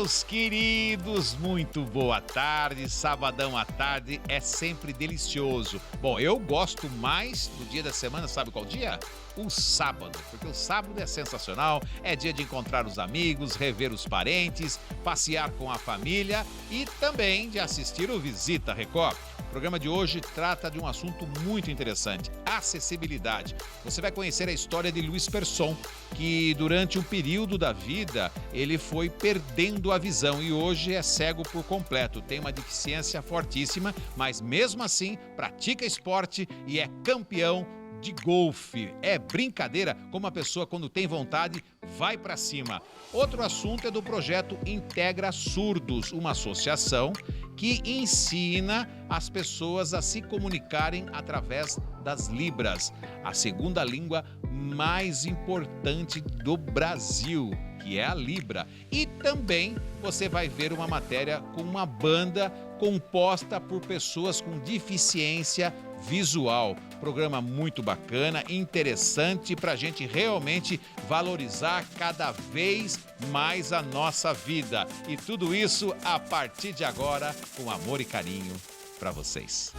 Meus queridos, muito boa tarde. Sabadão à tarde é sempre delicioso. Bom, eu gosto mais do dia da semana, sabe qual dia? O sábado, porque o sábado é sensacional, é dia de encontrar os amigos, rever os parentes, passear com a família e também de assistir o Visita Record. O programa de hoje trata de um assunto muito interessante, acessibilidade. Você vai conhecer a história de Luiz Persson, que durante um período da vida ele foi perdendo a visão e hoje é cego por completo. Tem uma deficiência fortíssima, mas mesmo assim pratica esporte e é campeão de golfe. É brincadeira como a pessoa, quando tem vontade, vai para cima. Outro assunto é do projeto Integra Surdos, uma associação que ensina as pessoas a se comunicarem através das libras, a segunda língua mais importante do Brasil, que é a Libra. E também você vai ver uma matéria com uma banda composta por pessoas com deficiência visual. Programa muito bacana, interessante para a gente realmente valorizar cada vez mais a nossa vida. E tudo isso a partir de agora, com amor e carinho para vocês.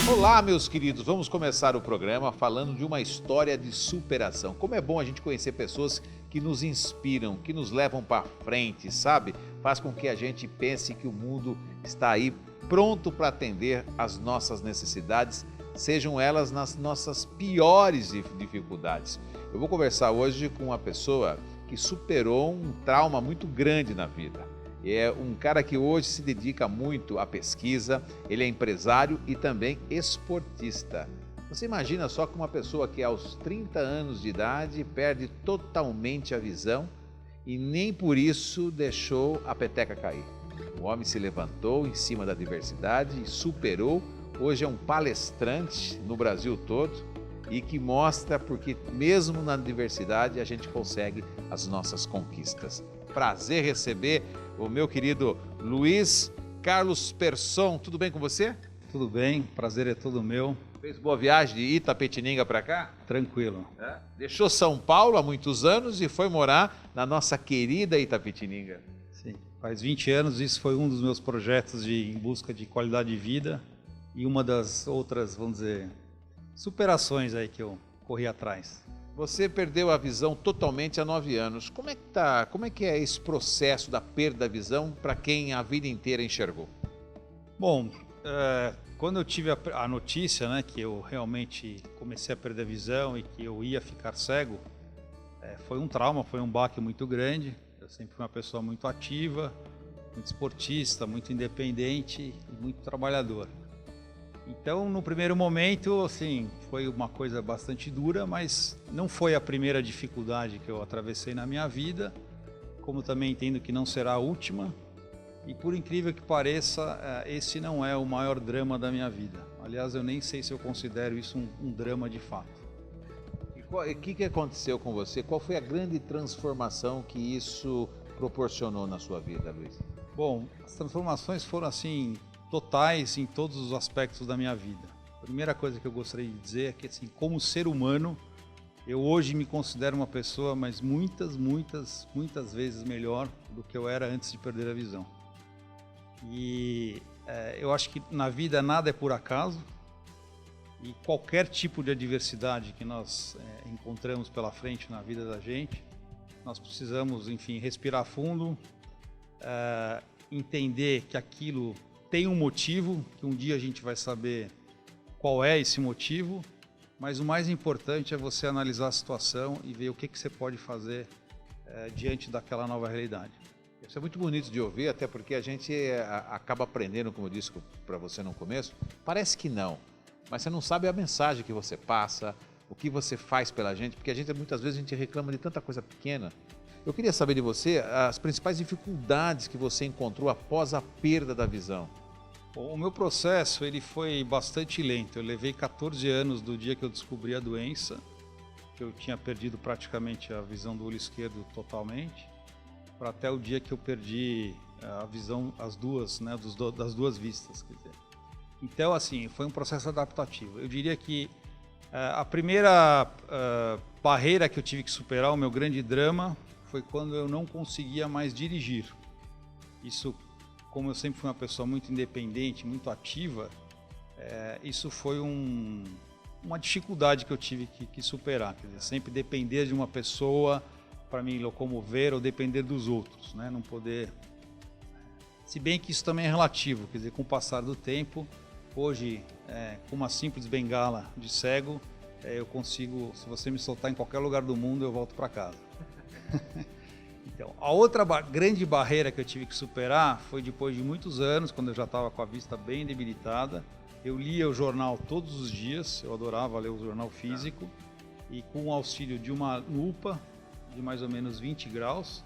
Olá, meus queridos, vamos começar o programa falando de uma história de superação. Como é bom a gente conhecer pessoas que nos inspiram, que nos levam para frente, sabe? Faz com que a gente pense que o mundo está aí pronto para atender às nossas necessidades, sejam elas nas nossas piores dificuldades. Eu vou conversar hoje com uma pessoa que superou um trauma muito grande na vida. É um cara que hoje se dedica muito à pesquisa, ele é empresário e também esportista. Você imagina só que uma pessoa que aos 30 anos de idade perde totalmente a visão e nem por isso deixou a peteca cair. O homem se levantou em cima da adversidade e superou. Hoje é um palestrante no Brasil todo e que mostra porque mesmo na adversidade a gente consegue as nossas conquistas. Prazer receber o meu querido Luiz Carlos Persson. Tudo bem com você? Tudo bem, prazer é todo meu. Fez boa viagem de Itapetininga para cá? Tranquilo. Deixou São Paulo há muitos anos e foi morar na nossa querida Itapetininga. Sim, faz 20 anos, isso foi um dos meus projetos em busca de qualidade de vida e uma das outras, vamos dizer, superações aí que eu corri atrás. Você perdeu a visão totalmente há 9 anos. Como é que é esse processo da perda da visão para quem a vida inteira enxergou? Bom, quando eu tive a notícia, né, que eu realmente comecei a perder a visão e que eu ia ficar cego, foi um trauma, foi um baque muito grande. Eu sempre fui uma pessoa muito ativa, muito esportista, muito independente e muito trabalhador. Então, no primeiro momento, assim, foi uma coisa bastante dura, mas não foi a primeira dificuldade que eu atravessei na minha vida, como também entendo que não será a última. E por incrível que pareça, esse não é o maior drama da minha vida. Aliás, eu nem sei se eu considero isso um drama de fato. E o que aconteceu com você? Qual foi a grande transformação que isso proporcionou na sua vida, Luiz? Bom, as transformações foram assim totais em todos os aspectos da minha vida. A primeira coisa que eu gostaria de dizer é que, assim, como ser humano, eu hoje me considero uma pessoa, mas muitas vezes melhor do que eu era antes de perder a visão. E eu acho que na vida nada é por acaso e qualquer tipo de adversidade que nós encontramos pela frente na vida da gente, nós precisamos, enfim, respirar fundo, entender que aquilo tem um motivo, que um dia a gente vai saber qual é esse motivo, mas o mais importante é você analisar a situação e ver o que você pode fazer diante daquela nova realidade. Isso é muito bonito de ouvir, até porque a gente acaba aprendendo, como eu disse para você no começo, parece que não, mas você não sabe a mensagem que você passa, o que você faz pela gente, porque muitas vezes a gente reclama de tanta coisa pequena. Eu queria saber de você as principais dificuldades que você encontrou após a perda da visão. O meu processo ele foi bastante lento. Eu levei 14 anos do dia que eu descobri a doença, que eu tinha perdido praticamente a visão do olho esquerdo totalmente, para até o dia que eu perdi a visão, as duas, né, das duas vistas. Quer dizer. Então, assim, foi um processo adaptativo. Eu diria que a primeira barreira que eu tive que superar, o meu grande drama, foi quando eu não conseguia mais dirigir. Isso, como eu sempre fui uma pessoa muito independente, muito ativa, isso foi uma dificuldade que eu tive que superar. Quer dizer, sempre depender de uma pessoa para me locomover ou depender dos outros, né? Não poder... Se bem que isso também é relativo, quer dizer, com o passar do tempo, hoje, com uma simples bengala de cego, eu consigo, se você me soltar em qualquer lugar do mundo, eu volto para casa. Então, a outra grande barreira que eu tive que superar foi depois de muitos anos, quando eu já estava com a vista bem debilitada. Eu lia o jornal todos os dias, eu adorava ler o jornal físico, e com o auxílio de uma lupa de mais ou menos 20 graus,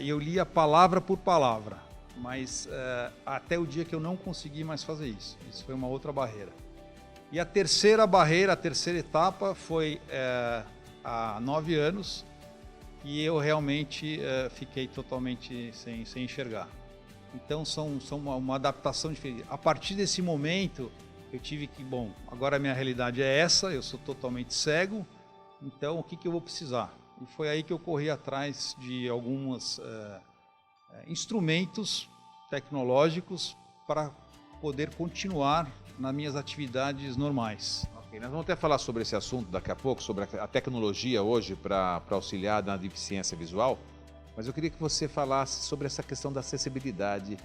eu lia palavra por palavra. Mas até o dia que eu não consegui mais fazer isso. Isso foi uma outra barreira. E a terceira barreira, a terceira etapa foi há 9 anos e eu realmente fiquei totalmente sem enxergar. Então são uma adaptação diferente. A partir desse momento eu tive que, bom, agora a minha realidade é essa, eu sou totalmente cego, então o que eu vou precisar? E foi aí que eu corri atrás de algumas... instrumentos tecnológicos para poder continuar nas minhas atividades normais. Ok, nós vamos até falar sobre esse assunto daqui a pouco, sobre a tecnologia hoje para auxiliar na deficiência visual, mas eu queria que você falasse sobre essa questão da acessibilidade.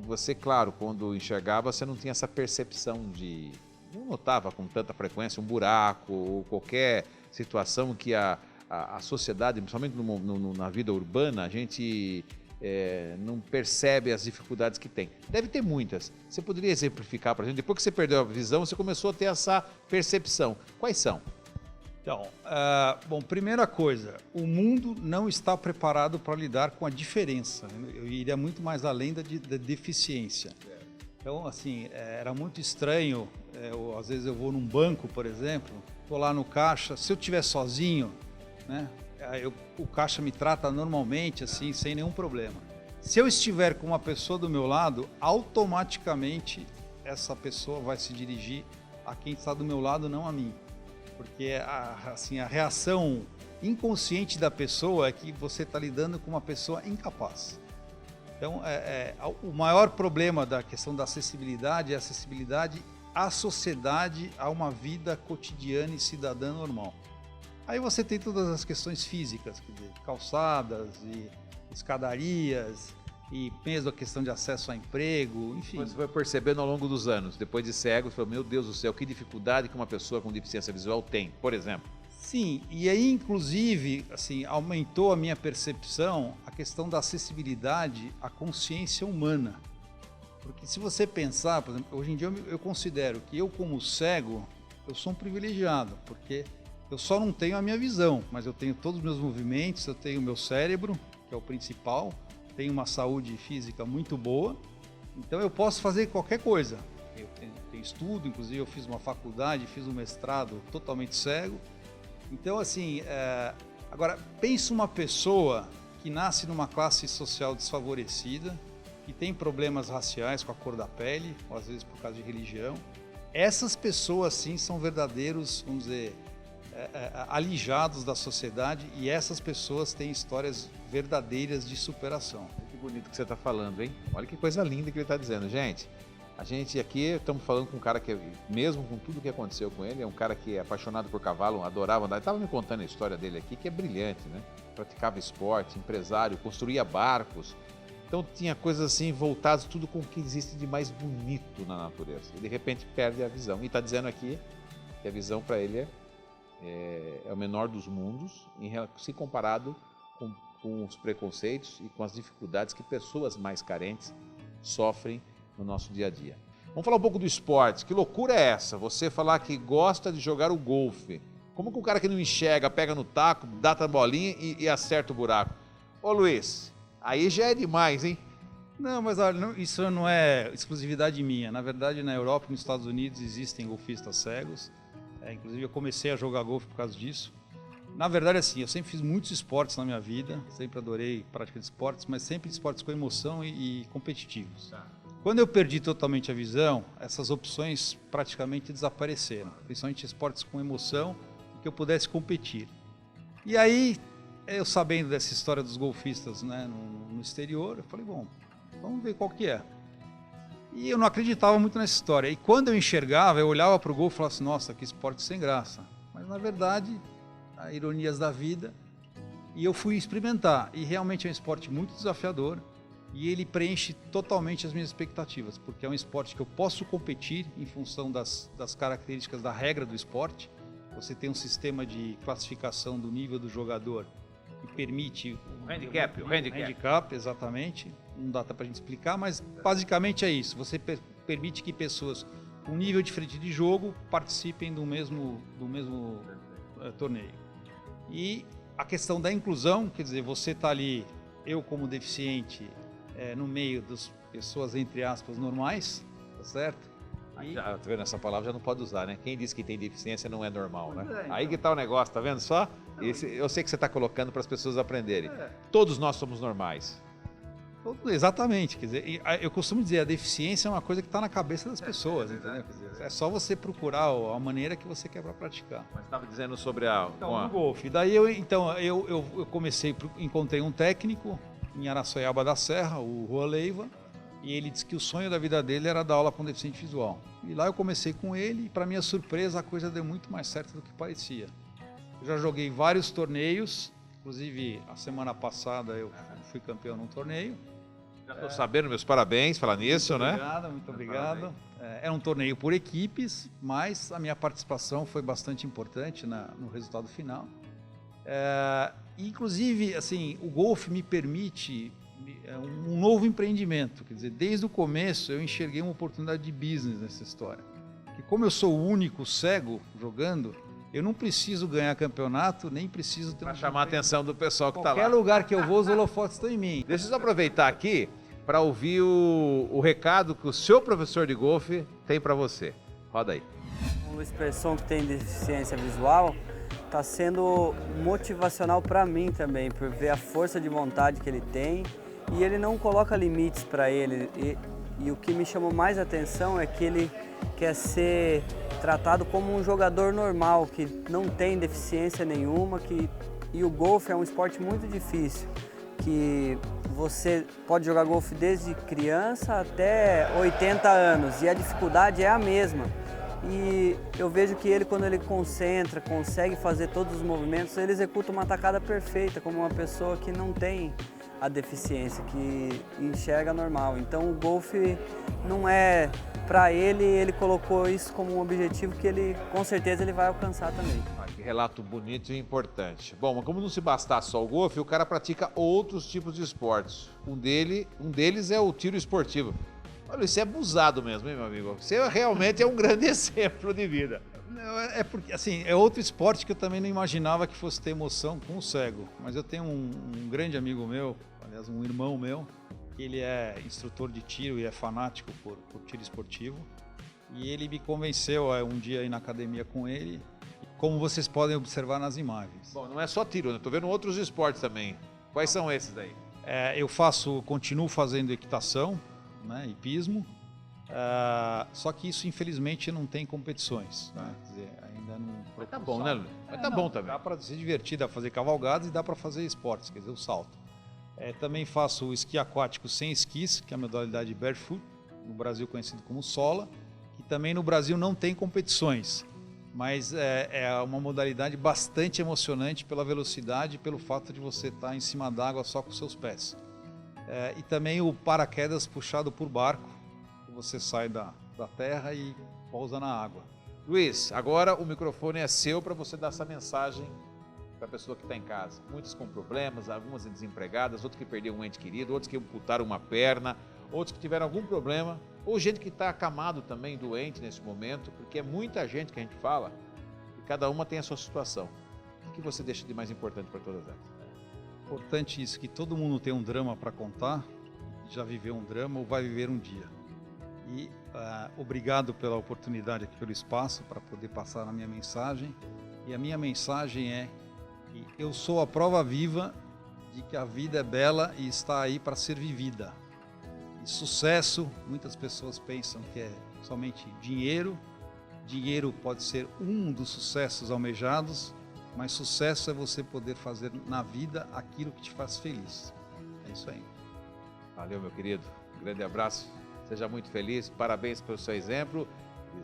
Você, claro, quando enxergava, você não tinha essa percepção de... não notava com tanta frequência um buraco ou qualquer situação que a sociedade, principalmente na vida urbana, a gente... não percebe as dificuldades que tem. Deve ter muitas. Você poderia exemplificar para a gente? Depois que você perdeu a visão, você começou a ter essa percepção. Quais são? Então, bom, primeira coisa, o mundo não está preparado para lidar com a diferença. Eu iria muito mais além da deficiência. Então, assim, era muito estranho. Às vezes eu vou num banco, por exemplo, estou lá no caixa, se eu estiver sozinho, né? O caixa me trata normalmente, assim, sem nenhum problema. Se eu estiver com uma pessoa do meu lado, automaticamente essa pessoa vai se dirigir a quem está do meu lado, não a mim. Porque a reação inconsciente da pessoa é que você está lidando com uma pessoa incapaz. Então, o maior problema da questão da acessibilidade é a acessibilidade à sociedade, a uma vida cotidiana e cidadã normal. Aí você tem todas as questões físicas, quer dizer, calçadas e escadarias, e mesmo a questão de acesso a emprego, enfim. Você vai percebendo ao longo dos anos, depois de cego, você fala, meu Deus do céu, que dificuldade que uma pessoa com deficiência visual tem, por exemplo. Sim, e aí inclusive, assim, aumentou a minha percepção a questão da acessibilidade à consciência humana. Porque se você pensar, por exemplo, hoje em dia eu considero que eu como cego, eu sou um privilegiado, porque... eu só não tenho a minha visão, mas eu tenho todos os meus movimentos, eu tenho o meu cérebro, que é o principal, tenho uma saúde física muito boa, então eu posso fazer qualquer coisa. Eu tenho estudo, inclusive eu fiz uma faculdade, fiz um mestrado totalmente cego. Então, assim, agora, pensa uma pessoa que nasce numa classe social desfavorecida, que tem problemas raciais com a cor da pele, ou às vezes por causa de religião. Essas pessoas, sim, são verdadeiros, vamos dizer... alijados da sociedade, e essas pessoas têm histórias verdadeiras de superação. Que bonito que você está falando, hein? Olha que coisa linda que ele está dizendo. Gente, a gente aqui estamos falando com um cara que, mesmo com tudo que aconteceu com ele, é um cara que é apaixonado por cavalo, adorava andar. Ele estava me contando a história dele aqui, que é brilhante, né? Praticava esporte, empresário, construía barcos. Então tinha coisas assim voltadas, tudo com o que existe de mais bonito na natureza. E de repente perde a visão. E está dizendo aqui que a visão para ele é o menor dos mundos, se comparado com os preconceitos e com as dificuldades que pessoas mais carentes sofrem no nosso dia a dia. Vamos falar um pouco do esporte. Que loucura é essa? Você falar que gosta de jogar o golfe. Como que o cara que não enxerga pega no taco, dá a bolinha e acerta o buraco? Ô Luiz, aí já é demais, hein? Não, mas olha, isso não é exclusividade minha. Na verdade, na Europa e nos Estados Unidos existem golfistas cegos. Inclusive eu comecei a jogar golfe por causa disso. Na verdade, assim, eu sempre fiz muitos esportes na minha vida, sempre adorei prática de esportes, mas sempre esportes com emoção e competitivos. Tá. Quando eu perdi totalmente a visão, essas opções praticamente desapareceram, principalmente esportes com emoção, que eu pudesse competir. E aí eu sabendo dessa história dos golfistas, né, no exterior, eu falei, bom, vamos ver qual que é. E eu não acreditava muito nessa história. E quando eu enxergava, eu olhava para o golfe e falava assim, nossa, que esporte sem graça. Mas na verdade, há ironias da vida. E eu fui experimentar. E realmente é um esporte muito desafiador. E ele preenche totalmente as minhas expectativas. Porque é um esporte que eu posso competir em função das características da regra do esporte. Você tem um sistema de classificação do nível do jogador que permite o handicap, exatamente. Não dá para a gente explicar, mas basicamente é isso. Você permite que pessoas com nível diferente de jogo participem do mesmo torneio. E a questão da inclusão, quer dizer, você está ali, eu como deficiente, no meio das pessoas, entre aspas, normais, tá certo? Tá vendo? Essa palavra já não pode usar, né? Quem diz que tem deficiência não é normal, né? Então. Aí que tá o negócio, tá vendo só? Eu sei que você está colocando para as pessoas aprenderem. Todos nós somos normais. Exatamente, quer dizer, eu costumo dizer, a deficiência é uma coisa que está na cabeça das pessoas, entendeu? Quer dizer, é só você procurar a maneira que você quer para praticar. Mas estava dizendo sobre o golfe. Daí eu comecei, encontrei um técnico em Araçoiaba da Serra, o Rua Leiva, e ele disse que o sonho da vida dele era dar aula com deficiente visual. E lá eu comecei com ele e, para minha surpresa, a coisa deu muito mais certo do que parecia. Eu já joguei vários torneios, inclusive a semana passada eu fui campeão num torneio. Já estou sabendo, meus parabéns, falar nisso, né? Muito obrigado. Era um torneio por equipes, mas a minha participação foi bastante importante no resultado final. Inclusive, assim, o golfe me permite um novo empreendimento. Quer dizer, desde o começo eu enxerguei uma oportunidade de business nessa história. Que como eu sou o único cego jogando, eu não preciso ganhar campeonato, nem preciso ter... Para chamar a atenção do pessoal que está lá. Qualquer lugar que eu vou, os holofotes estão em mim. Deixa eu só aproveitar aqui para ouvir o recado que o seu professor de golfe tem para você. Roda aí. O Luiz Persson, que tem deficiência visual, está sendo motivacional para mim também, por ver a força de vontade que ele tem, e ele não coloca limites para ele. E o que me chamou mais atenção é que ele quer ser tratado como um jogador normal, que não tem deficiência nenhuma, e o golfe é um esporte muito difícil, que você pode jogar golfe desde criança até 80 anos, e a dificuldade é a mesma. E eu vejo que ele, quando ele concentra, consegue fazer todos os movimentos, ele executa uma tacada perfeita, como uma pessoa que não tem a deficiência, que enxerga normal. Então o golfe não é para ele, ele colocou isso como um objetivo que ele, com certeza, ele vai alcançar também. Que relato bonito e importante. Bom, mas como não se bastar só o golfe, o cara pratica outros tipos de esportes. Um deles é o tiro esportivo. Olha, isso é abusado mesmo, hein, meu amigo? Você realmente é um grande exemplo de vida. É porque, assim, é outro esporte que eu também não imaginava que fosse ter emoção com o cego. Mas eu tenho um grande amigo meu, aliás, um irmão meu, que ele é instrutor de tiro e é fanático por tiro esportivo. E ele me convenceu um dia a ir na academia com ele, como vocês podem observar nas imagens. Bom, não é só tiro, né? Estou vendo outros esportes também. Quais são esses daí? Eu continuo fazendo equitação, né, hipismo, só que isso infelizmente não tem competições, né? Quer dizer, ainda não. Mas tá bom, né, Lu? Mas tá bom também. Dá para se divertir, dá para fazer cavalgadas e dá para fazer esportes, quer dizer, o salto. Também faço o esqui aquático sem esquis, que é a modalidade barefoot, no Brasil conhecido como sola, que também no Brasil não tem competições, mas é uma modalidade bastante emocionante pela velocidade e pelo fato de você estar em cima d'água só com seus pés. E também o paraquedas puxado por barco, que você sai da terra e pousa na água. Luiz, agora o microfone é seu para você dar essa mensagem para a pessoa que está em casa. Muitos com problemas, algumas desempregadas, outros que perderam um ente querido, outros que amputaram uma perna, outros que tiveram algum problema, ou gente que está acamado também, doente nesse momento, porque é muita gente que a gente fala e cada uma tem a sua situação. O que você deixa de mais importante para todas elas? Importante isso, que todo mundo tem um drama para contar, já viveu um drama ou vai viver um dia. E obrigado pela oportunidade aqui, pelo espaço para poder passar a minha mensagem. E a minha mensagem é que eu sou a prova viva de que a vida é bela e está aí para ser vivida. E sucesso, muitas pessoas pensam que é somente dinheiro. Dinheiro pode ser um dos sucessos almejados, mas sucesso é você poder fazer na vida aquilo que te faz feliz. É isso aí. Valeu, meu querido. Um grande abraço. Seja muito feliz. Parabéns pelo seu exemplo.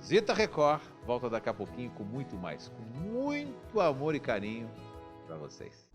Visita Record. Volta daqui a pouquinho com muito mais. Com muito amor e carinho para vocês.